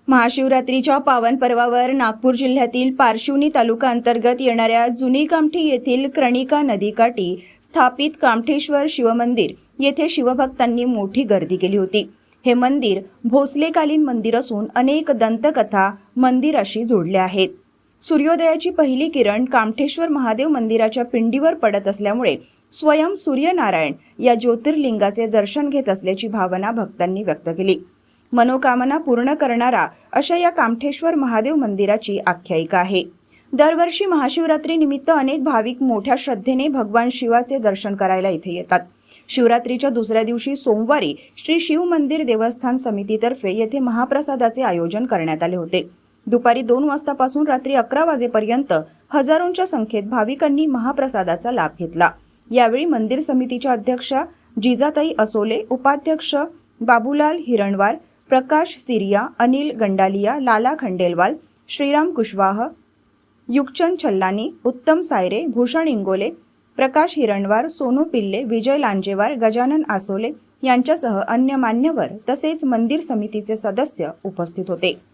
महाशिवरात्रीच्या पावन पर्वावर नागपूर जिल्ह्यातील पारशिवनी तालुका अंतर्गत येणाऱ्या जुनी कामठी येथील कर्णिका नदीकाठी स्थापित कामठेश्वर शिवमंदिर येथे शिवभक्तांनी मोठी गर्दी केली होती। हे मंदिर भोसलेकालीन मंदिर असून अनेक दंतकथा मंदिराशी जोडल्या आहेत। सूर्योदयाची पहिली किरण कामठेश्वर महादेव मंदिराच्या पिंडीवर पडत असल्यामुळे स्वयं सूर्यनारायण या ज्योतिर्लिंगाचे दर्शन घेत असल्याची भावना भक्तांनी व्यक्त केली। मनोकामना पूर्ण करणारा अशा या कामठेश्वर महादेव मंदिराची आख्यायिका आहे। दरवर्षी महाशिवरात्री निमित्त अनेक भाविक मोठ्या श्रद्धेने भगवान शिवाचे दर्शन करायला इथे येतात। शिवरात्रीच्या दुसऱ्या दिवशी सोमवारी श्री शिव मंदिर देवस्थान समितीतर्फे येथे महाप्रसादाचे आयोजन करण्यात आले होते। दुपारी 2 वाजतापासून रात्री 11 वाजेपर्यंत हजारोंच्या संख्येत भाविकांनी महाप्रसादाचा लाभ घेतला। यावेळी मंदिर समितीच्या अध्यक्षा जिजाताई असोले, उपाध्यक्ष बाबूलाल हिरणवार, प्रकाश सिरिया, अनिल गंडालिया, लाला खंडेलवाल, श्रीराम कुशवाह, युगचंद छल्लानी, उत्तम सायरे, भूषण इंगोले, प्रकाश हिरणवार, सोनू पिल्ले, विजय लांजेवार, गजानन आसोले यांच्यासह अन्य मान्यवर तसेच मंदिर समितीचे सदस्य उपस्थित होते।